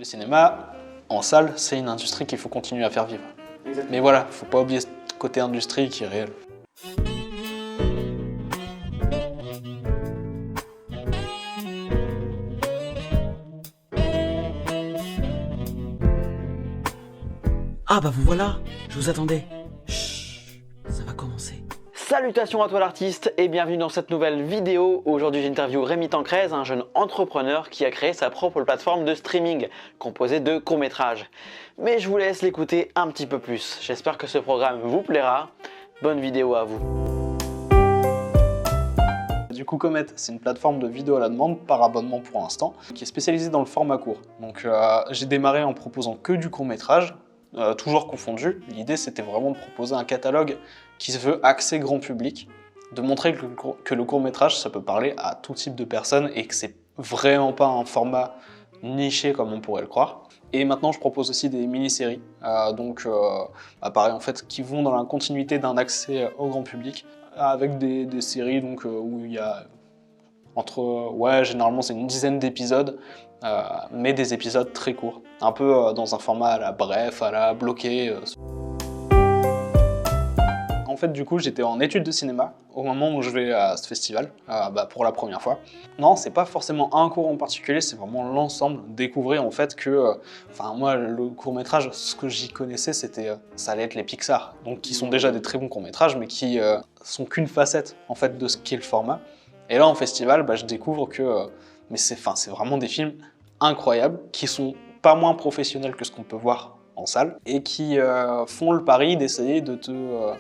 cinéma, en salle, c'est une industrie qu'il faut continuer à faire vivre. Exactement. Mais voilà, faut pas oublier ce côté industrie qui est réel. Ah bah vous voilà, je vous attendais. Chut, ça va commencer. Salutations à toi l'artiste et bienvenue dans cette nouvelle vidéo. Aujourd'hui j'interviewe Rémi Tancrez, un jeune entrepreneur qui a créé sa propre plateforme de streaming composée de courts-métrages. Mais je vous laisse l'écouter un petit peu plus. J'espère que ce programme vous plaira. Bonne vidéo à vous. Du coup, Comet, c'est une plateforme de vidéo à la demande par abonnement pour l'instant, qui est spécialisée dans le format court. Donc j'ai démarré en proposant que du court-métrage, toujours confondu. L'idée c'était vraiment de proposer un catalogue qui se veut axé grand public, de montrer que le court-métrage ça peut parler à tout type de personnes et que c'est vraiment pas un format niché comme on pourrait le croire. Et maintenant je propose aussi des mini-séries, pareil en fait, qui vont dans la continuité d'un accès au grand public, avec des séries donc, où il y a généralement c'est une dizaine d'épisodes, mais des épisodes très courts, un peu dans un format à la bref, à la bloqué. En fait, du coup, j'étais en études de cinéma au moment où je vais à ce festival, pour la première fois. Non, c'est pas forcément un cours en particulier, c'est vraiment l'ensemble. Découvrir en fait que, moi, le court-métrage, ce que j'y connaissais, ça allait être les Pixar, donc qui sont déjà des très bons courts-métrages, mais qui sont qu'une facette en fait de ce qu'est le format. Et là, en festival, je découvre que c'est vraiment des films incroyables, qui sont pas moins professionnels que ce qu'on peut voir en salle, et qui font le pari d'essayer de te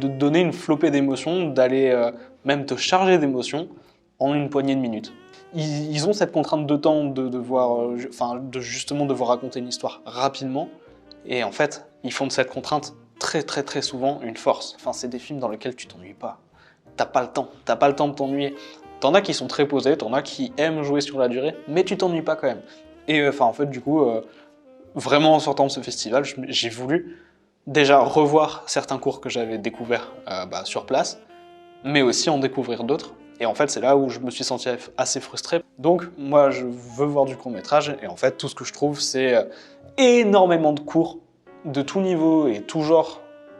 donner une flopée d'émotions, d'aller même te charger d'émotions en une poignée de minutes. Ils ont cette contrainte de temps de justement devoir raconter une histoire rapidement, et en fait, ils font de cette contrainte très très très souvent une force. C'est des films dans lesquels tu t'ennuies pas. T'as pas le temps de t'ennuyer. T'en as qui sont très posés, t'en as qui aiment jouer sur la durée, mais tu t'ennuies pas quand même. Et en fait, du coup, vraiment en sortant de ce festival, j'ai voulu déjà revoir certains cours que j'avais découverts sur place, mais aussi en découvrir d'autres. Et en fait, c'est là où je me suis senti assez frustré. Donc, moi, je veux voir du court-métrage, et en fait, tout ce que je trouve, c'est énormément de cours de tout niveau et tout genre,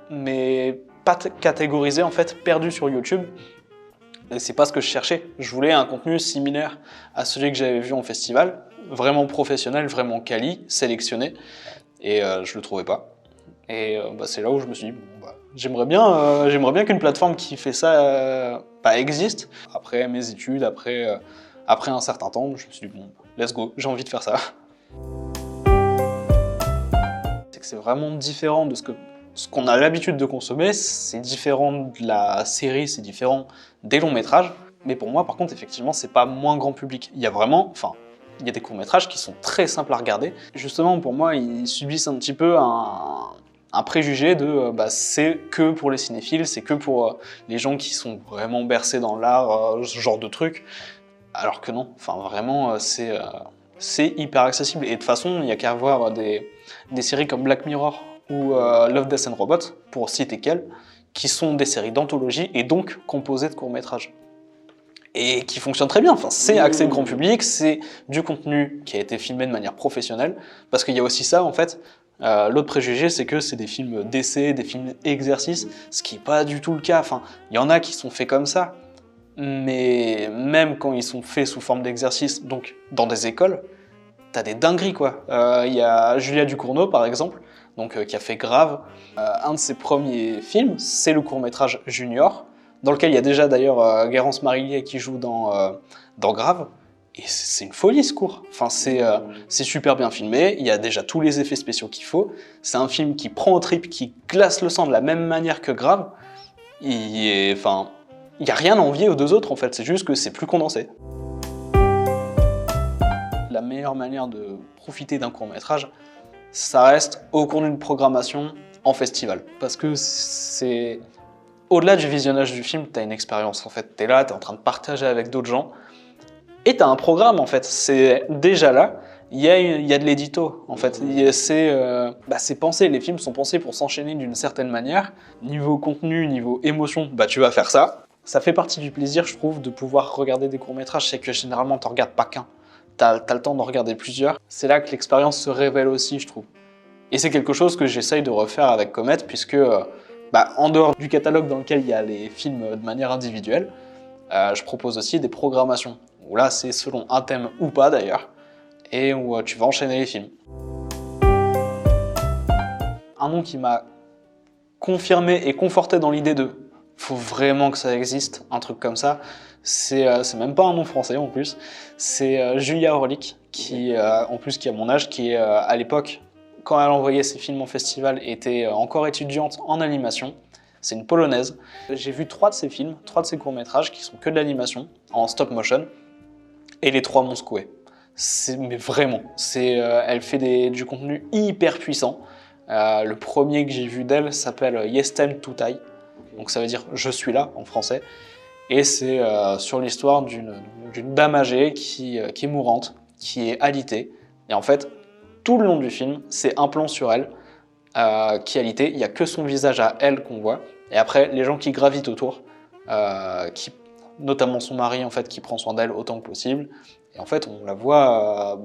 mais pas catégorisés, en fait, perdus sur YouTube. Et c'est pas ce que je cherchais. Je voulais un contenu similaire à celui que j'avais vu en festival, vraiment professionnel, vraiment quali, sélectionné, et je le trouvais pas. Et c'est là où je me suis dit, j'aimerais bien qu'une plateforme qui fait ça existe. Après mes études, après un certain temps, je me suis dit, let's go, j'ai envie de faire ça. C'est que c'est vraiment différent de ce qu'on a l'habitude de consommer, c'est différent de la série, c'est différent des longs métrages. Mais pour moi, par contre, effectivement, c'est pas moins grand public. Il y a des courts-métrages qui sont très simples à regarder. Justement, pour moi, ils subissent un petit peu un préjugé de c'est que pour les cinéphiles, c'est que pour les gens qui sont vraiment bercés dans l'art, ce genre de truc. Alors que non, vraiment, c'est hyper accessible. Et de toute façon, il n'y a qu'à voir des séries comme Black Mirror ou Love, Death and Robots, pour citer qu'elles, qui sont des séries d'anthologie et donc composées de courts-métrages. Et qui fonctionnent très bien. C'est accès grand public, c'est du contenu qui a été filmé de manière professionnelle, parce qu'il y a aussi ça, en fait. L'autre préjugé, c'est que c'est des films d'essai, des films exercices, ce qui n'est pas du tout le cas. Il y en a qui sont faits comme ça, mais même quand ils sont faits sous forme d'exercice, donc dans des écoles, t'as des dingueries, quoi. Il y a Julia Ducournau, par exemple, qui a fait Grave. Un de ses premiers films, c'est le court-métrage Junior, dans lequel il y a déjà d'ailleurs Guérance Marillier qui joue dans Grave. Et c'est une folie ce cours. C'est super bien filmé, il y a déjà tous les effets spéciaux qu'il faut. C'est un film qui prend aux tripes, qui glace le sang de la même manière que Grave. Il n'y a rien à envier aux deux autres en fait, c'est juste que c'est plus condensé. La meilleure manière de profiter d'un court-métrage, ça reste au cours d'une programmation en festival. Parce que c'est... Au-delà du visionnage du film, t'as une expérience en fait. T'es là, t'es en train de partager avec d'autres gens. Et t'as un programme en fait, c'est déjà là, il y a de l'édito en fait, c'est pensé, les films sont pensés pour s'enchaîner d'une certaine manière, niveau contenu, niveau émotion, tu vas faire ça. Ça fait partie du plaisir je trouve de pouvoir regarder des courts-métrages, c'est que généralement t'en regardes pas qu'un, t'as le temps d'en regarder plusieurs. C'est là que l'expérience se révèle aussi, je trouve. Et c'est quelque chose que j'essaye de refaire avec Comet, puisque en dehors du catalogue dans lequel il y a les films de manière individuelle, je propose aussi des programmations, où là c'est selon un thème ou pas d'ailleurs, et où tu vas enchaîner les films. Un nom qui m'a confirmé et conforté dans l'idée de faut vraiment que ça existe, un truc comme ça, c'est même pas un nom français en plus, c'est Julia Orlik, qui en plus qui a mon âge, qui à l'époque, quand elle envoyait ses films en festival, était encore étudiante en animation. C'est une Polonaise. J'ai vu 3 de ses films, 3 de ses courts-métrages qui sont que de l'animation, en stop motion, et les 3 m'ont secoué. Mais vraiment, elle fait du contenu hyper puissant. Le premier que j'ai vu d'elle s'appelle Jestem Tutaj, donc ça veut dire « je suis là » en français, et c'est sur l'histoire d'une dame âgée qui est mourante, qui est alitée, et en fait, tout le long du film, c'est un plan sur elle qui est alitée, il n'y a que son visage à elle qu'on voit, et après, les gens qui gravitent autour, notamment son mari en fait, qui prend soin d'elle autant que possible. Et en fait, on la voit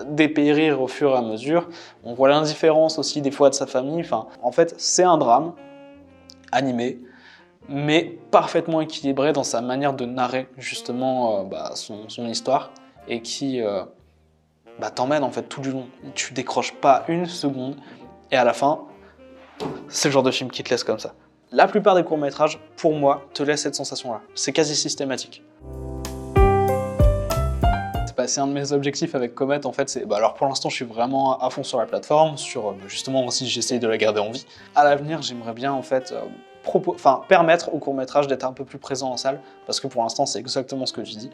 dépérir au fur et à mesure. On voit l'indifférence aussi des fois de sa famille. Enfin, en fait, c'est un drame animé, mais parfaitement équilibré dans sa manière de narrer justement son histoire et qui t'emmène en fait tout du long. Tu décroches pas une seconde et à la fin, c'est le genre de film qui te laisse comme ça. La plupart des courts-métrages, pour moi, te laissent cette sensation-là. C'est quasi systématique. C'est un de mes objectifs avec Comet, en fait, alors pour l'instant, je suis vraiment à fond sur la plateforme, justement aussi, j'essaye de la garder en vie. À l'avenir, j'aimerais bien, en fait, permettre au court-métrage d'être un peu plus présent en salle, parce que pour l'instant, c'est exactement ce que tu dis.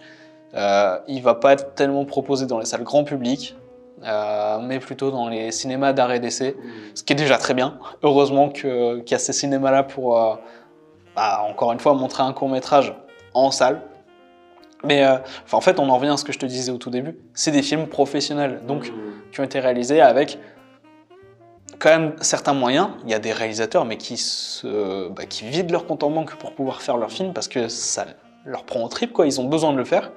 Il va pas être tellement proposé dans les salles grand public, mais plutôt dans les cinémas d'art et d'essai, ce qui est déjà très bien. Heureusement qu'il y a ces cinémas-là pour, encore une fois, montrer un court-métrage en salle. Mais en fait, on en revient à ce que je te disais au tout début, c'est des films professionnels, donc qui ont été réalisés avec quand même certains moyens. Il y a des réalisateurs, mais qui vident leur compte en banque pour pouvoir faire leur film, parce que ça leur prend au trip, quoi. Ils ont besoin de le faire.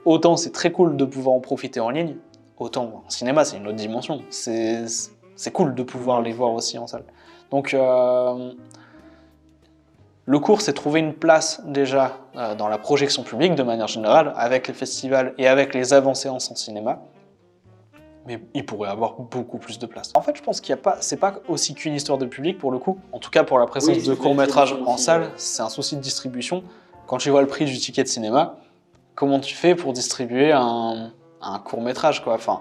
Autant c'est très cool de pouvoir en profiter en ligne, autant en cinéma, c'est une autre dimension. C'est cool de pouvoir les voir aussi en salle. Donc, le court, c'est trouver une place déjà dans la projection publique de manière générale, avec les festivals et avec les avant-séances en cinéma. Mais il pourrait avoir beaucoup plus de place. En fait, je pense c'est pas aussi qu'une histoire de public pour le coup. En tout cas, pour la présence de courts-métrages en salle, c'est un souci de distribution. Quand tu vois le prix du ticket de cinéma, comment tu fais pour distribuer un court-métrage, quoi. Enfin,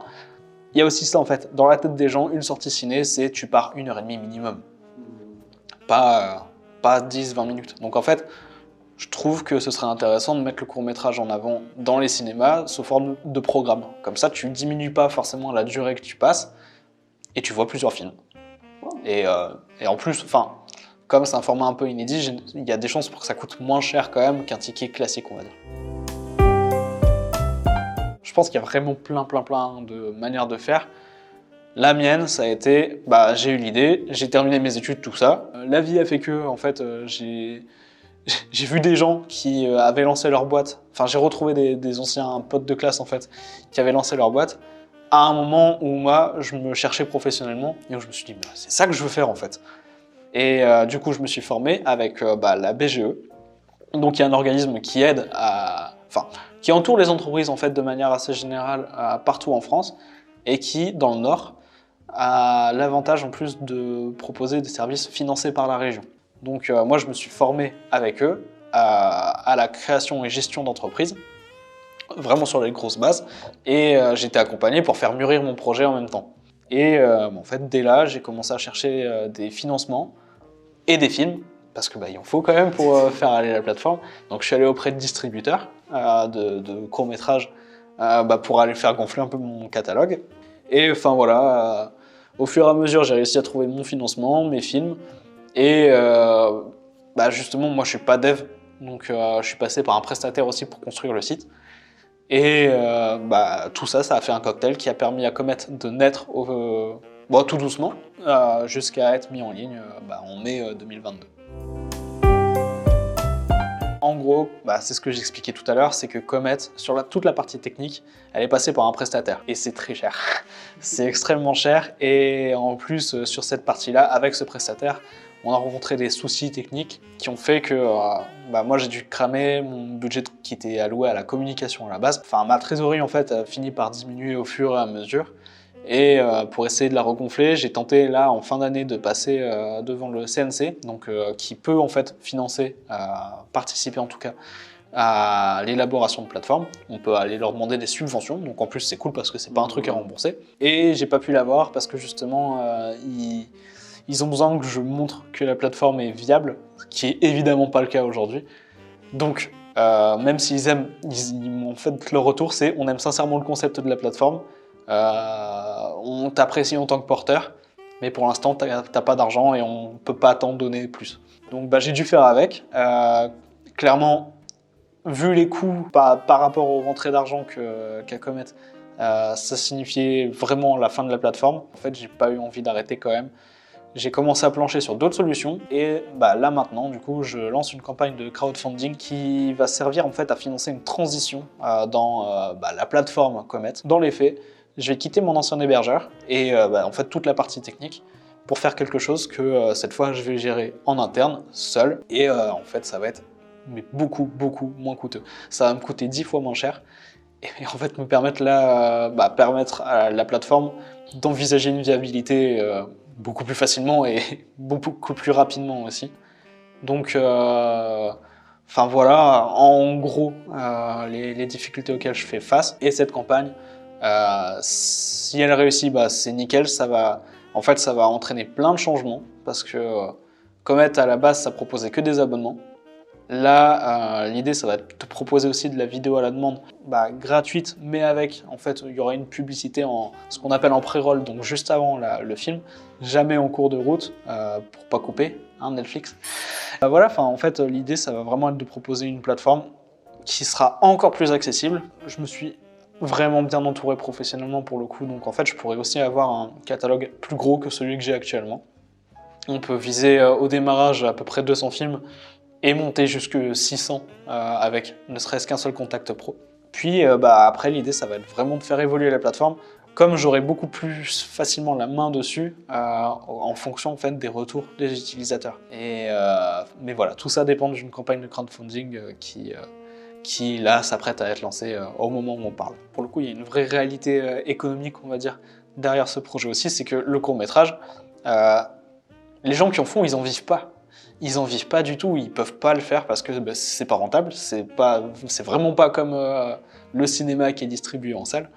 il y a aussi ça en fait. Dans la tête des gens, une sortie ciné, c'est tu pars 1h30 minimum. Pas 10-20 minutes. Donc en fait, je trouve que ce serait intéressant de mettre le court-métrage en avant dans les cinémas sous forme de programme. Comme ça, tu diminues pas forcément la durée que tu passes et tu vois plusieurs films. Et en plus, comme c'est un format un peu inédit, il y a des chances pour que ça coûte moins cher quand même qu'un ticket classique, on va dire. Je pense qu'il y a vraiment plein de manières de faire. La mienne, ça a été, j'ai eu l'idée, j'ai terminé mes études, tout ça. La vie a fait que, en fait, j'ai vu des gens qui avaient lancé leur boîte. Enfin, j'ai retrouvé des anciens potes de classe, en fait, qui avaient lancé leur boîte à un moment où moi, je me cherchais professionnellement et où je me suis dit, c'est ça que je veux faire, en fait. Et du coup, je me suis formé avec la BGE. Donc, il y a un organisme qui aide qui entoure les entreprises, en fait, de manière assez générale, partout en France, et qui, dans le Nord, a l'avantage en plus de proposer des services financés par la région. Donc moi je me suis formé avec eux à la création et gestion d'entreprises, vraiment sur les grosses bases, et j'ai été accompagné pour faire mûrir mon projet en même temps. Et en fait dès là j'ai commencé à chercher des financements et des films, parce que il en faut quand même pour faire aller la plateforme. Donc je suis allé auprès de distributeurs de courts-métrages pour aller faire gonfler un peu mon catalogue. Et voilà, au fur et à mesure, j'ai réussi à trouver mon financement, mes films. Et justement, moi, je suis pas dev, donc je suis passé par un prestataire aussi pour construire le site. Et tout ça, ça a fait un cocktail qui a permis à Comet de naître tout doucement, jusqu'à être mis en ligne en mai 2022. En gros, c'est ce que j'expliquais tout à l'heure, c'est que Comet, sur toute la partie technique, elle est passée par un prestataire. Et c'est très cher. C'est extrêmement cher. Et en plus, sur cette partie-là, avec ce prestataire, on a rencontré des soucis techniques qui ont fait que moi j'ai dû cramer mon budget qui était alloué à la communication à la base. Enfin, ma trésorerie en fait a fini par diminuer au fur et à mesure. Et pour essayer de la regonfler, j'ai tenté là en fin d'année de passer devant le CNC, donc qui peut en fait financer, participer en tout cas à l'élaboration de plateformes. On peut aller leur demander des subventions, donc en plus c'est cool parce que c'est pas un truc à rembourser. Et j'ai pas pu l'avoir parce que justement ils ont besoin que je montre que la plateforme est viable, ce qui est évidemment pas le cas aujourd'hui. Donc même s'ils aiment, en fait leur retour c'est on aime sincèrement le concept de la plateforme. On t'apprécie en tant que porteur, mais pour l'instant t'as pas d'argent et on peut pas t'en donner plus. Donc j'ai dû faire avec. Clairement, vu les coûts par rapport aux rentrées d'argent qu'a Comet, ça signifiait vraiment la fin de la plateforme. En fait, j'ai pas eu envie d'arrêter quand même. J'ai commencé à plancher sur d'autres solutions et là maintenant, du coup, je lance une campagne de crowdfunding qui va servir en fait à financer une transition dans la plateforme Comet. Dans les faits, je vais quitter mon ancien hébergeur et en fait toute la partie technique pour faire quelque chose que cette fois je vais gérer en interne, seul, et en fait ça va être beaucoup moins coûteux. Ça va me coûter 10 fois moins cher et en fait me permettre à la plateforme d'envisager une viabilité beaucoup plus facilement et beaucoup plus rapidement aussi. Donc voilà en gros les difficultés auxquelles je fais face. Et cette campagne, si elle réussit, c'est nickel, ça va entraîner plein de changements parce que Comet à la base ça proposait que des abonnements. Là, l'idée, ça va être de proposer aussi de la vidéo à la demande gratuite, mais avec, en fait, il y aura une publicité en ce qu'on appelle en pré-roll, donc juste avant le film, jamais en cours de route, pour pas couper, Netflix. En fait, l'idée, ça va vraiment être de proposer une plateforme qui sera encore plus accessible. Je me suis vraiment bien entouré professionnellement pour le coup, donc en fait, je pourrais aussi avoir un catalogue plus gros que celui que j'ai actuellement. On peut viser au démarrage à peu près 200 films, et monter jusque 600 avec ne serait-ce qu'un seul contact pro. Puis après l'idée ça va être vraiment de faire évoluer la plateforme, comme j'aurai beaucoup plus facilement la main dessus en fonction en fait des retours des utilisateurs. Mais voilà, tout ça dépend d'une campagne de crowdfunding qui là s'apprête à être lancée au moment où on parle. Pour le coup il y a une vraie réalité économique on va dire derrière ce projet aussi, c'est que le court-métrage, les gens qui en font ils en vivent pas. Ils en vivent pas du tout, ils peuvent pas le faire parce que c'est pas rentable, c'est vraiment pas comme le cinéma qui est distribué en salle.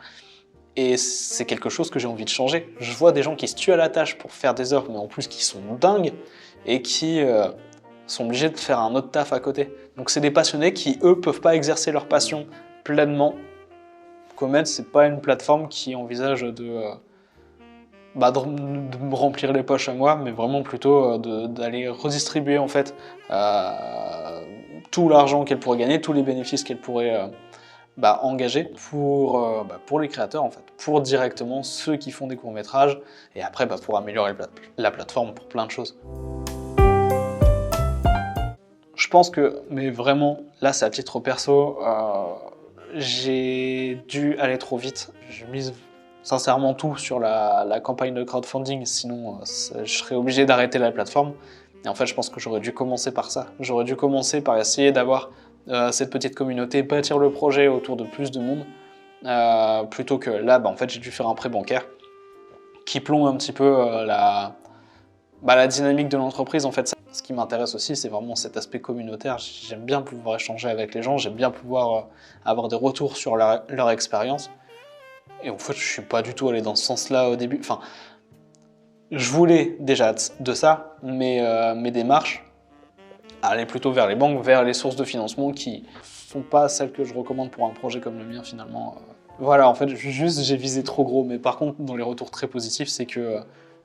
Et c'est quelque chose que j'ai envie de changer. Je vois des gens qui se tuent à la tâche pour faire des œuvres, mais en plus qui sont dingues et qui sont obligés de faire un autre taf à côté. Donc c'est des passionnés qui, eux, peuvent pas exercer leur passion pleinement. Comet, c'est pas une plateforme qui envisage de me remplir les poches à moi, mais vraiment plutôt d'aller redistribuer en fait tout l'argent qu'elle pourrait gagner, tous les bénéfices qu'elle pourrait engager pour les créateurs en fait, pour directement ceux qui font des courts-métrages et après pour améliorer la plateforme pour plein de choses. Je pense que, mais vraiment, là c'est à titre perso, j'ai dû aller trop vite. Je mise sincèrement tout sur la campagne de crowdfunding, sinon je serais obligé d'arrêter la plateforme. Et en fait, je pense que j'aurais dû commencer par ça. J'aurais dû commencer par essayer d'avoir cette petite communauté, bâtir le projet autour de plus de monde, plutôt que là, en fait, j'ai dû faire un prêt bancaire qui plombe un petit peu la dynamique de l'entreprise. En fait, ce qui m'intéresse aussi, c'est vraiment cet aspect communautaire. J'aime bien pouvoir échanger avec les gens, j'aime bien pouvoir avoir des retours sur leur expérience. Et en fait, je suis pas du tout allé dans ce sens-là au début. Enfin, je voulais déjà de ça, mais mes démarches allaient plutôt vers les banques, vers les sources de financement qui sont pas celles que je recommande pour un projet comme le mien finalement. Voilà, en fait, j'ai visé trop gros. Mais par contre, dans les retours très positifs, c'est que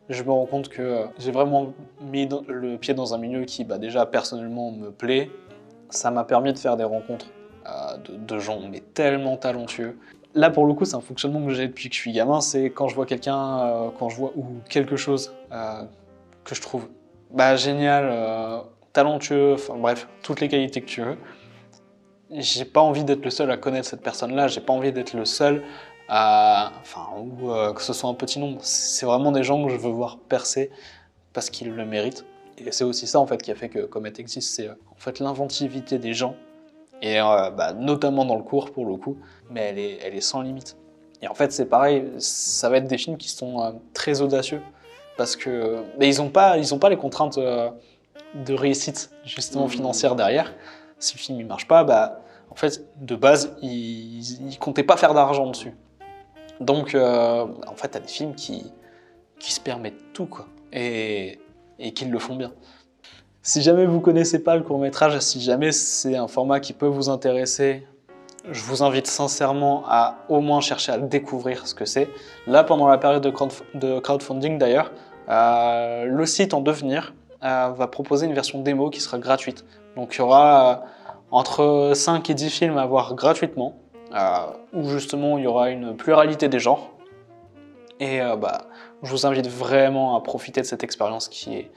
je me rends compte que j'ai vraiment mis le pied dans un milieu qui déjà personnellement me plaît. Ça m'a permis de faire des rencontres de gens mais tellement talentueux. Là, pour le coup, c'est un fonctionnement que j'ai depuis que je suis gamin, c'est quand je vois quelqu'un, ou quelque chose que je trouve génial, talentueux, enfin bref, toutes les qualités que tu veux, j'ai pas envie d'être le seul à connaître cette personne-là, j'ai pas envie d'être le seul à... Enfin, ou que ce soit un petit nombre. C'est vraiment des gens que je veux voir percer parce qu'ils le méritent. Et c'est aussi ça en fait qui a fait que Comet existe, c'est en fait l'inventivité des gens, et notamment dans le cours pour le coup, mais elle est sans limite. Et en fait c'est pareil, ça va être des films qui sont très audacieux, parce que ils ont pas les contraintes de réussite justement financière derrière. Si le film il marche pas, en fait de base ils comptaient pas faire d'argent dessus. Donc en fait t'as des films qui se permettent tout quoi. Et qu'ils le font bien. Si jamais vous connaissez pas le court-métrage, si jamais c'est un format qui peut vous intéresser, je vous invite sincèrement à au moins chercher à découvrir ce que c'est. Là, pendant la période de crowdfunding d'ailleurs, le site en devenir va proposer une version démo qui sera gratuite. Donc il y aura entre 5 et 10 films à voir gratuitement, où justement il y aura une pluralité des genres. Et je vous invite vraiment à profiter de cette expérience qui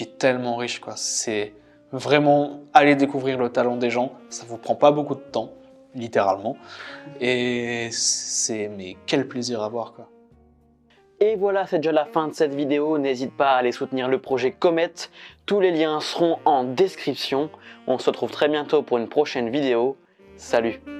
est tellement riche, quoi. C'est vraiment aller découvrir le talent des gens, ça vous prend pas beaucoup de temps, littéralement, et mais quel plaisir à voir, quoi. Et voilà, c'est déjà la fin de cette vidéo. N'hésite pas à aller soutenir le projet Comet. Tous les liens seront en description. On se retrouve très bientôt pour une prochaine vidéo. Salut!